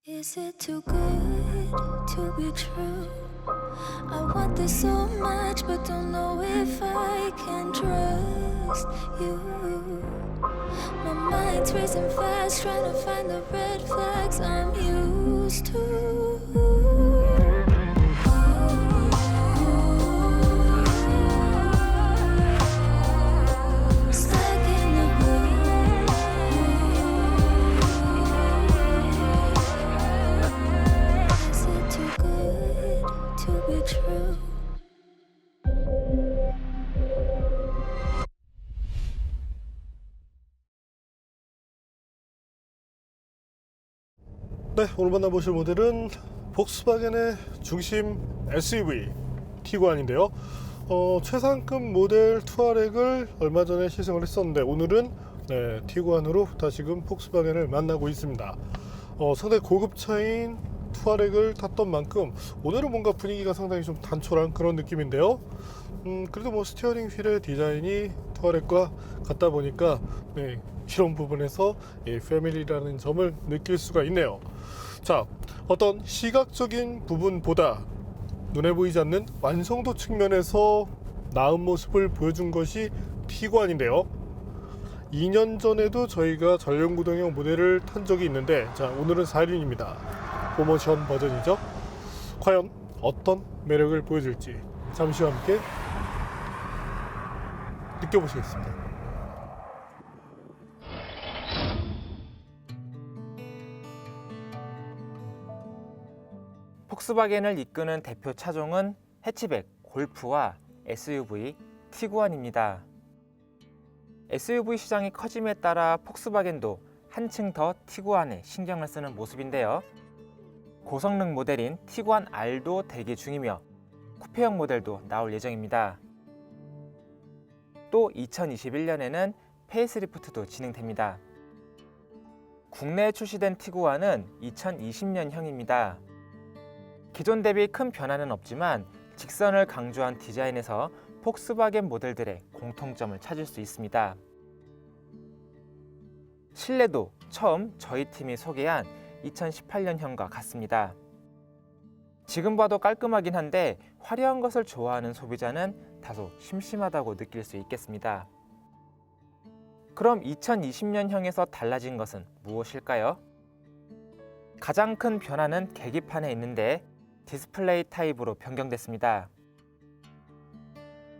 Is it too good to be true? I want this so much, but don't know if I can trust you. My mind's racing fast, trying to find the red flags I'm used to. Stuck in the blue. Is it too good to be true? 네, 오늘 만나보실 모델은 폭스바겐의 중심 SUV 티구안인데요. 최상급 모델 투아렉을 얼마 전에 시승을 했었는데 오늘은 티구안으로 다시금 폭스바겐을 만나고 있습니다. 상당히 고급차인 투아렉을 탔던 만큼 오늘은 뭔가 분위기가 상당히 좀 단촐한 그런 느낌인데요. 그래도 뭐 스티어링 휠의 디자인이 투아렉과 같다 보니까 이런 부분에서 패밀리라는 점을 느낄 수가 있네요. 자, 어떤 시각적인 부분보다 눈에 보이지 않는 완성도 측면에서 나은 모습을 보여준 것이 티구안인데요. 2년 전에도 저희가 전륜구동형 모델을 탄 적이 있는데, 자, 오늘은 4륜입니다. 프로모션 버전이죠. 과연 어떤 매력을 보여줄지 잠시 후 함께 느껴보시겠습니다. 폭스바겐을 이끄는 대표 차종은 해치백, 골프와 SUV, 티구안입니다. SUV 시장이 커짐에 따라 폭스바겐도 한층 더 티구안에 신경을 쓰는 모습인데요. 고성능 모델인 티구안 R도 대기 중이며 쿠페형 모델도 나올 예정입니다. 또 2021년에는 페이스리프트도 진행됩니다. 국내에 출시된 티구안은 2020년형입니다. 기존 대비 큰 변화는 없지만 직선을 강조한 디자인에서 폭스바겐 모델들의 공통점을 찾을 수 있습니다. 실내도 처음 저희 팀이 소개한 2018년형과 같습니다. 지금 봐도 깔끔하긴 한데 화려한 것을 좋아하는 소비자는 다소 심심하다고 느낄 수 있겠습니다. 그럼 2020년형에서 달라진 것은 무엇일까요? 가장 큰 변화는 계기판에 있는데 디스플레이 타입으로 변경됐습니다.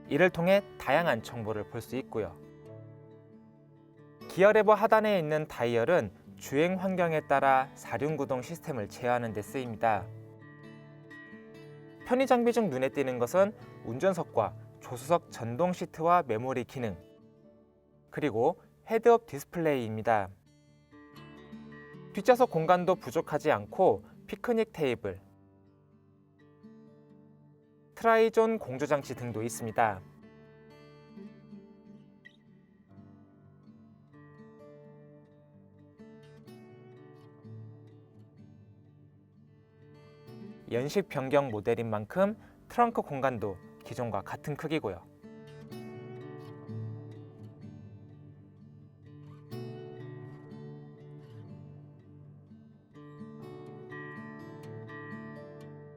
이를 통해 다양한 정보를 볼 수 있고요. 기어 레버 하단에 있는 다이얼은 주행 환경에 따라 4륜 구동 시스템을 제어하는 데 쓰입니다. 편의 장비 중 눈에 띄는 것은 운전석과 조수석 전동 시트와 메모리 기능, 그리고 헤드업 디스플레이입니다. 뒷좌석 공간도 부족하지 않고 피크닉 테이블, 트라이존 공조장치 등도 있습니다. 연식 변경 모델인 만큼 트렁크 공간도 기존과 같은 크기고요.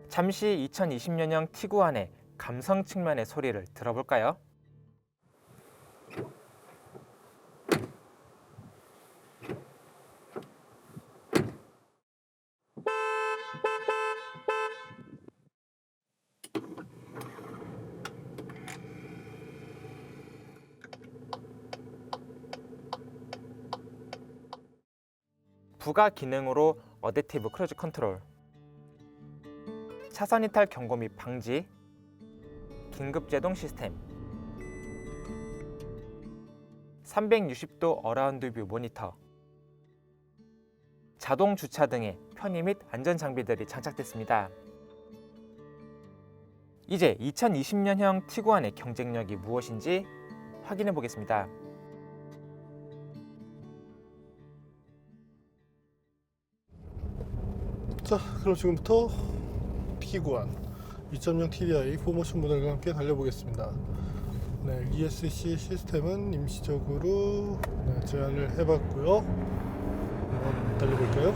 잠시 2020년형 티구안의 감성 측면의 소리를 들어볼까요? 부가 기능으로 어댑티브 크루즈 컨트롤, 차선 이탈 경고 및 방지, 긴급 제동 시스템, 360도 어라운드 뷰 모니터, 자동 주차 등의 편의 및 안전 장비들이 장착됐습니다. 이제 2020년형 티구안의 경쟁력이 무엇인지 확인해 보겠습니다. 자, 그럼 지금부터 티구안 2.0 TDI 포모션 모델과 함께 달려보겠습니다. ESC 시스템은 임시적으로 제한을 해봤고요. 한번 달려볼까요?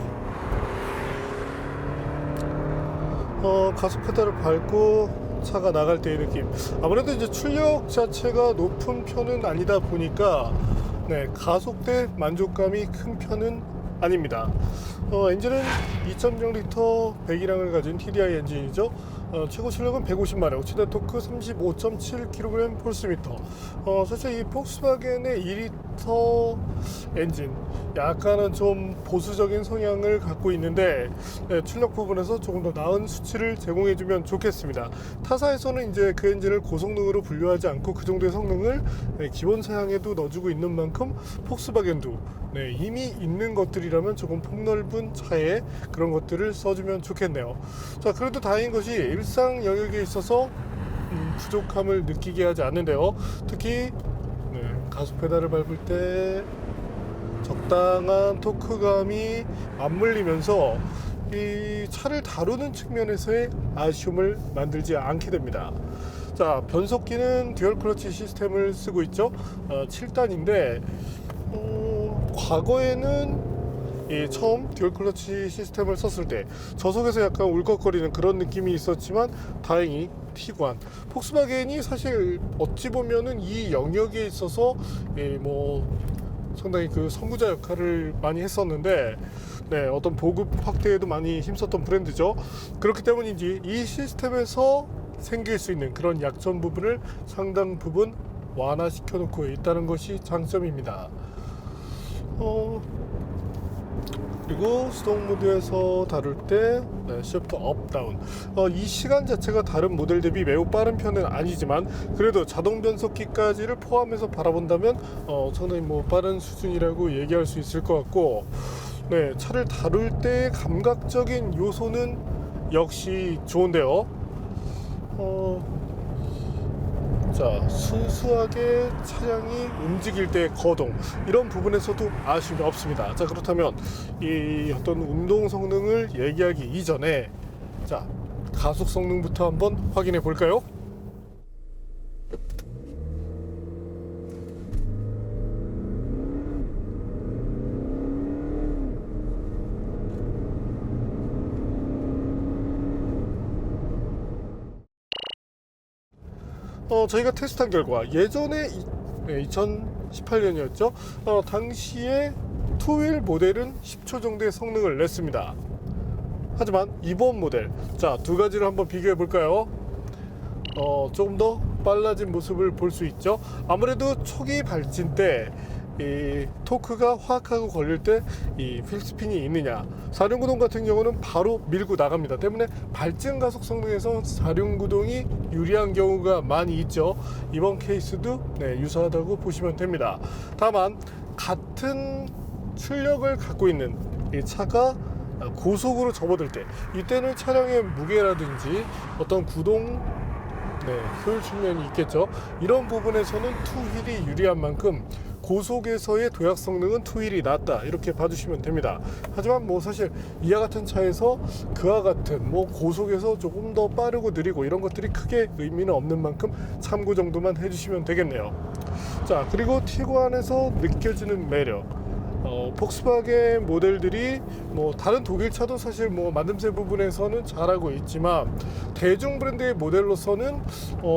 가속 페달을 밟고 차가 나갈 때의 느낌. 아무래도 이제 출력 자체가 높은 편은 아니다 보니까 네, 가속대 만족감이 큰 편은 아닙니다. 엔진은 2.0L 배기량을 가진 TDI 엔진이죠. 최고 출력은 150마력, 최대 토크 35.7kgm/m. 사실 이 폭스바겐의 2리터 엔진 약간은 좀 보수적인 성향을 갖고 있는데 네, 출력 부분에서 조금 더 나은 수치를 제공해주면 좋겠습니다. 타사에서는 이제 그 엔진을 고성능으로 분류하지 않고 그 정도의 성능을 네, 기본 사양에도 넣어주고 있는 만큼 폭스바겐도 네, 이미 있는 것들이라면 조금 폭넓은 차에 그런 것들을 써주면 좋겠네요. 자, 그래도 다행인 것이 일상 영역에 있어서 부족함을 느끼게 하지 않는데요. 특히 네, 가속 페달을 밟을 때 적당한 토크감이 맞물리면서 이 차를 다루는 측면에서의 아쉬움을 만들지 않게 됩니다. 자, 변속기는 듀얼 클러치 시스템을 쓰고 있죠. 7단인데 과거에는 처음 듀얼 클러치 시스템을 썼을 때 저속에서 약간 울컥거리는 그런 느낌이 있었지만 다행히 티구안, 폭스바겐이 사실 어찌 보면은 이 영역에 있어서 뭐 상당히 그 선구자 역할을 많이 했었는데 네, 어떤 보급 확대에도 많이 힘썼던 브랜드죠. 그렇기 때문인지 이 시스템에서 생길 수 있는 그런 약점 부분을 상당 부분 완화시켜 놓고 있다는 것이 장점입니다. 그리고 수동 모드에서 다룰 때 시프트 업 다운, 이 시간 자체가 다른 모델 대비 매우 빠른 편은 아니지만 그래도 자동 변속기까지를 포함해서 바라본다면 상당히 뭐 빠른 수준이라고 얘기할 수 있을 것 같고 네, 차를 다룰 때 감각적인 요소는 역시 좋은데요. 자, 순수하게 차량이 움직일 때 거동, 이런 부분에서도 아쉬움이 없습니다. 자, 그렇다면 이 어떤 운동 성능을 얘기하기 이전에 자, 가속 성능부터 한번 확인해 볼까요? 저희가 테스트한 결과 예전에 2018년이었죠. 당시에 투휠 모델은 10초 정도의 성능을 냈습니다. 하지만 이번 모델, 자, 두 가지를 한번 비교해 볼까요? 조금 더 빨라진 모습을 볼 수 있죠. 아무래도 초기 발진 때 이 토크가 확하고 걸릴 때 이 휠스핀이 있느냐, 사륜구동 같은 경우는 바로 밀고 나갑니다. 때문에 발진 가속 성능에서 사륜구동이 유리한 경우가 많이 있죠. 이번 케이스도 네, 유사하다고 보시면 됩니다. 다만 같은 출력을 갖고 있는 이 차가 고속으로 접어들 때, 이때는 차량의 무게라든지 어떤 구동 효율 측면이 있겠죠. 이런 부분에서는 투휠이 유리한 만큼 고속에서의 도약 성능은 투휠이 낫다, 이렇게 봐주시면 됩니다. 하지만 뭐 사실 이와 같은 차에서 그와 같은 뭐 고속에서 조금 더 빠르고 느리고 이런 것들이 크게 의미는 없는 만큼 참고 정도만 해주시면 되겠네요. 자, 그리고 티구안에서 느껴지는 매력, 폭스바겐 모델들이 뭐 다른 독일 차도 사실 뭐 만듦새 부분에서는 잘하고 있지만 대중 브랜드의 모델로서는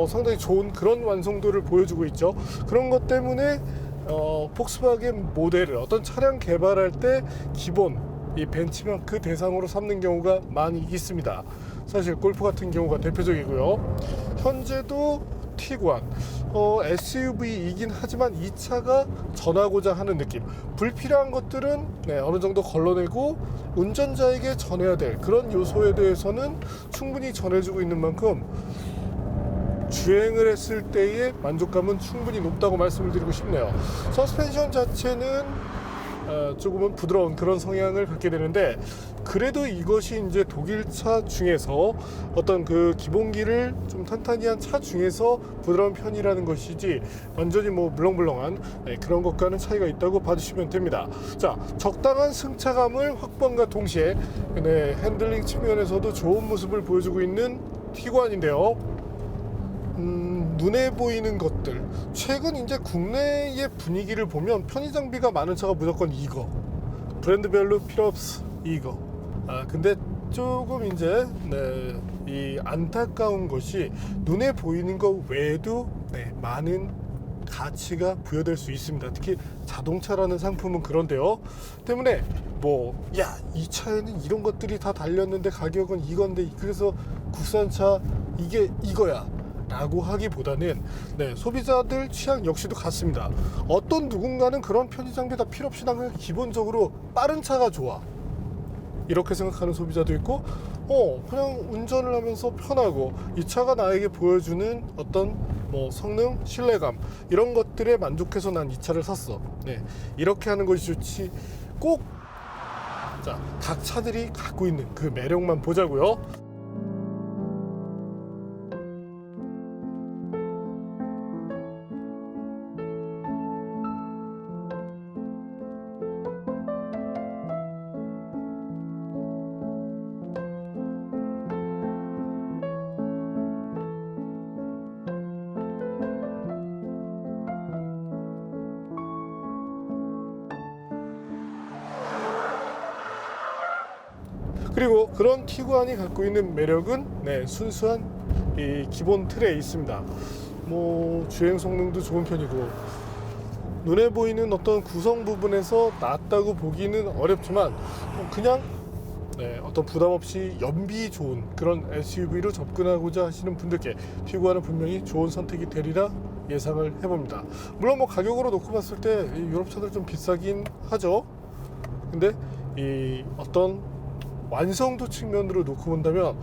상당히 좋은 그런 완성도를 보여주고 있죠. 그런 것 때문에 폭스바겐 모델을 어떤 차량 개발할 때 기본 이 벤치마크 대상으로 삼는 경우가 많이 있습니다. 사실 골프 같은 경우가 대표적이고요. 현재도 티구안 SUV이긴 하지만 이 차가 전하고자 하는 느낌, 불필요한 것들은 어느 정도 걸러내고 운전자에게 전해야 될 그런 요소에 대해서는 충분히 전해주고 있는 만큼 주행을 했을 때의 만족감은 충분히 높다고 말씀을 드리고 싶네요. 서스펜션 자체는 조금은 부드러운 그런 성향을 갖게 되는데 그래도 이것이 이제 독일차 중에서 어떤 그 기본기를 좀 탄탄히 한 차 중에서 부드러운 편이라는 것이지 완전히 뭐 물렁물렁한 그런 것과는 차이가 있다고 봐주시면 됩니다. 자, 적당한 승차감을 확보함과 동시에 핸들링 측면에서도 좋은 모습을 보여주고 있는 티구안인데요. 눈에 보이는 것들, 최근 이제 국내의 분위기를 보면 편의 장비가 많은 차가 무조건 이거, 브랜드별로 필요 없어 이거. 근데 조금 이제 이 안타까운 것이 눈에 보이는 것 외에도 많은 가치가 부여될 수 있습니다. 특히 자동차라는 상품은 그런데요. 때문에 이 차에는 이런 것들이 다 달렸는데 가격은 이건데 그래서 국산차 이게 이거야 라고 하기보다는 소비자들 취향 역시도 같습니다. 어떤 누군가는 그런 편의 장비 다 필요 없이 그냥 기본적으로 빠른 차가 좋아 이렇게 생각하는 소비자도 있고 그냥 운전을 하면서 편하고 이 차가 나에게 보여주는 어떤 성능, 신뢰감 이런 것들에 만족해서 난 이 차를 샀어. 이렇게 하는 것이 좋지 꼭 각 차들이 갖고 있는 그 매력만 보자고요. 그리고 그런 티구안이 갖고 있는 매력은 순수한 이 기본 틀에 있습니다. 주행 성능도 좋은 편이고 눈에 보이는 어떤 구성 부분에서 낫다고 보기는 어렵지만 그냥 어떤 부담 없이 연비 좋은 그런 SUV로 접근하고자 하시는 분들께 티구안은 분명히 좋은 선택이 되리라 예상을 해봅니다. 물론 가격으로 놓고 봤을 때 유럽 차들 좀 비싸긴 하죠. 근데 이 어떤 완성도 측면으로 놓고 본다면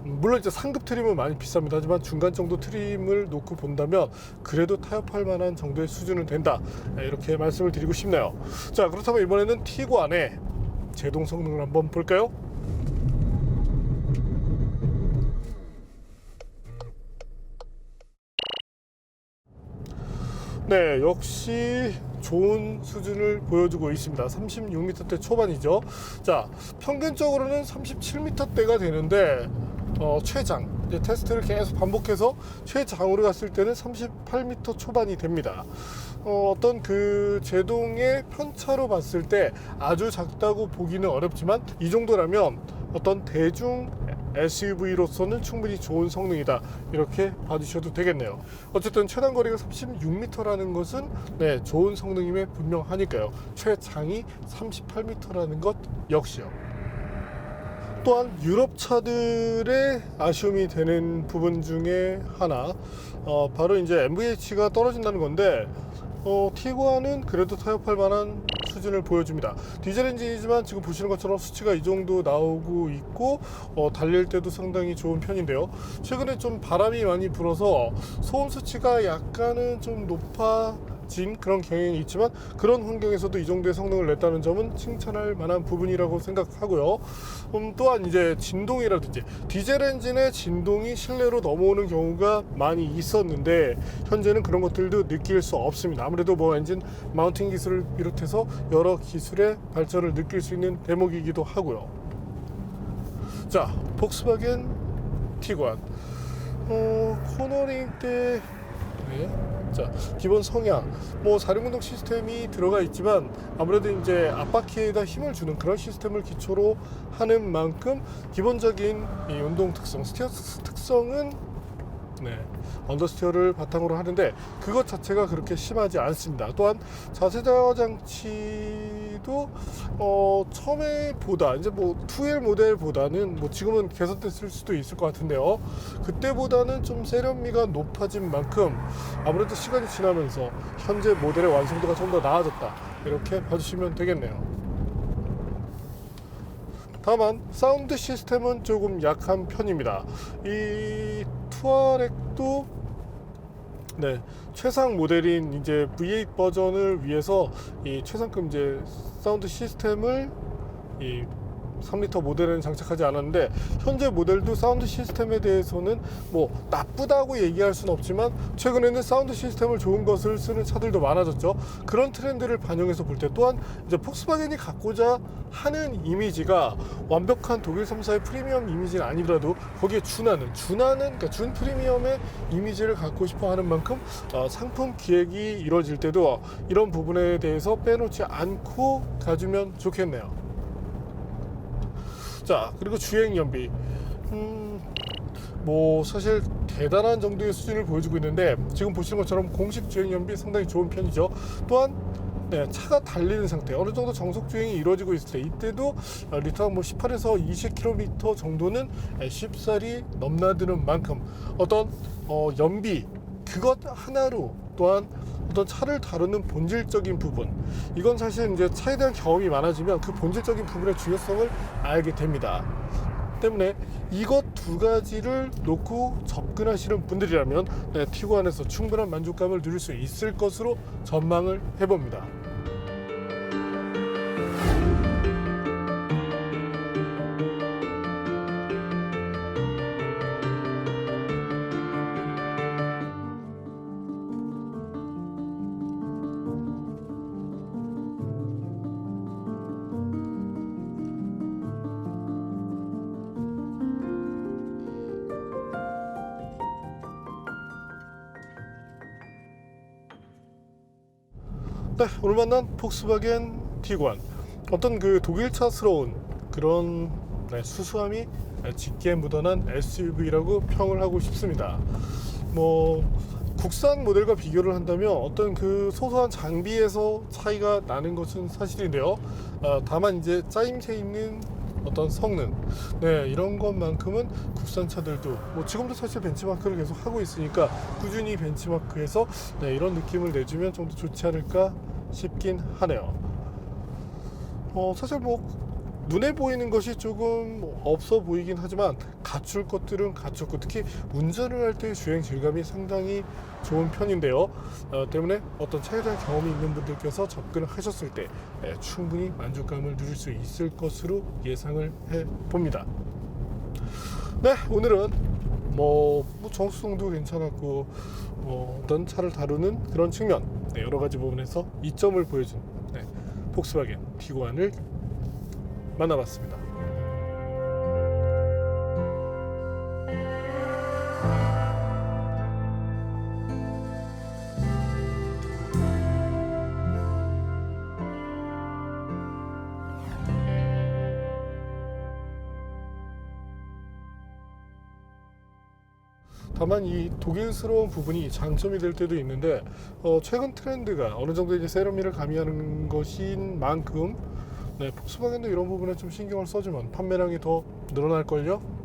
물론 이제 상급 트림은 많이 비쌉니다. 하지만 중간 정도 트림을 놓고 본다면 그래도 타협할 만한 정도의 수준은 된다, 이렇게 말씀을 드리고 싶네요. 자, 그렇다면 이번에는 티구안의 제동 성능을 한번 볼까요? 역시 좋은 수준을 보여주고 있습니다. 36m대 초반이죠. 자, 평균적으로는 37m대가 되는데 최장 이제 테스트를 계속 반복해서 최장으로 갔을 때는 38m 초반이 됩니다. 어떤 그 제동의 편차로 봤을 때 아주 작다고 보기는 어렵지만 이 정도라면 어떤 대중 SUV로서는 충분히 좋은 성능이다, 이렇게 봐주셔도 되겠네요. 어쨌든 최단 거리가 36m라는 것은 좋은 성능임에 분명하니까요. 최장이 38m라는 것 역시요. 또한 유럽 차들의 아쉬움이 되는 부분 중에 하나, 바로 이제 MVH가 떨어진다는 건데 티구안은 그래도 타협할 만한 수준을 보여줍니다. 디젤 엔진이지만 지금 보시는 것처럼 수치가 이 정도 나오고 있고 달릴 때도 상당히 좋은 편인데요. 최근에 좀 바람이 많이 불어서 소음 수치가 약간은 좀 높아진 그런 경향이 있지만 그런 환경에서도 이 정도의 성능을 냈다는 점은 칭찬할 만한 부분이라고 생각하고요. 또한 이제 진동이라든지 디젤 엔진의 진동이 실내로 넘어오는 경우가 많이 있었는데 현재는 그런 것들도 느낄 수 없습니다. 아무래도 엔진 마운팅 기술을 비롯해서 여러 기술의 발전을 느낄 수 있는 대목이기도 하고요. 자, 폭스바겐 티구안 코너링 때 자, 기본 성향 4륜 시스템이 들어가 있지만 아무래도 이제 앞바퀴에다 힘을 주는 그런 시스템을 기초로 하는 만큼 기본적인 이 운동 특성, 스티어 특성은 언더스티어를 바탕으로 하는데 그것 자체가 그렇게 심하지 않습니다. 또한 자세 제어 장치도 처음에 보다 이제 2L 모델보다는 지금은 개선됐을 수도 있을 것 같은데요. 그때보다는 좀 세련미가 높아진 만큼 아무래도 시간이 지나면서 현재 모델의 완성도가 좀 더 나아졌다, 이렇게 봐주시면 되겠네요. 다만 사운드 시스템은 조금 약한 편입니다. 이 투아렉도 최상 모델인 이제 V8 버전을 위해서 이 최상급 이제 사운드 시스템을 이 3리터 모델에는 장착하지 않았는데 현재 모델도 사운드 시스템에 대해서는 나쁘다고 얘기할 수는 없지만 최근에는 사운드 시스템을 좋은 것을 쓰는 차들도 많아졌죠. 그런 트렌드를 반영해서 볼 때 또한 이제 폭스바겐이 갖고자 하는 이미지가 완벽한 독일 3사의 프리미엄 이미지는 아니더라도 거기에 그러니까 준 프리미엄의 이미지를 갖고 싶어 하는 만큼 상품 기획이 이루어질 때도 이런 부분에 대해서 빼놓지 않고 가주면 좋겠네요. 자, 그리고 주행 연비. 뭐 사실 대단한 정도의 수준을 보여주고 있는데 지금 보시는 것처럼 공식 주행 연비 상당히 좋은 편이죠. 또한 차가 달리는 상태, 어느 정도 정속 주행이 이루어지고 있을 때 이때도 리터당 뭐 18에서 20km 정도는 쉽사리 넘나드는 만큼 어떤 연비 그것 하나로 또한 어떤 차를 다루는 본질적인 부분, 이건 사실 이제 차에 대한 경험이 많아지면 그 본질적인 부분의 중요성을 알게 됩니다. 때문에 이것 두 가지를 놓고 접근하시는 분들이라면 티구안에서 충분한 만족감을 누릴 수 있을 것으로 전망을 해봅니다. 네, 오늘 만난 폭스바겐 티구안, 어떤 그 독일차스러운 그런 수수함이 짙게 묻어난 SUV라고 평을 하고 싶습니다. 뭐 국산 모델과 비교를 한다면 어떤 그 소소한 장비에서 차이가 나는 것은 사실인데요. 다만 이제 짜임새 있는 어떤 성능, 이런 것만큼은 국산 차들도 뭐 지금도 사실 벤치마크를 계속 하고 있으니까 꾸준히 벤치마크에서 이런 느낌을 내주면 좀 더 좋지 않을까 싶긴 하네요. 사실 뭐 눈에 보이는 것이 조금 없어 보이긴 하지만 갖출 것들은 갖췄고, 특히 운전을 할 때 주행 질감이 상당히 좋은 편인데요. 때문에 어떤 차에 대한 경험이 있는 분들께서 접근을 하셨을 때 충분히 만족감을 누릴 수 있을 것으로 예상을 해봅니다. 네, 오늘은 뭐 정수성도 괜찮았고 어떤 차를 다루는 그런 측면, 여러 가지 부분에서 이점을 보여준 폭스바겐 티구안을 만나봤습니다. 다만 이 독일스러운 부분이 장점이 될 때도 있는데 최근 트렌드가 어느 정도 이제 세련미를 가미하는 것인 만큼 폭스바겐도 이런 부분에 좀 신경을 써주면 판매량이 더 늘어날걸요?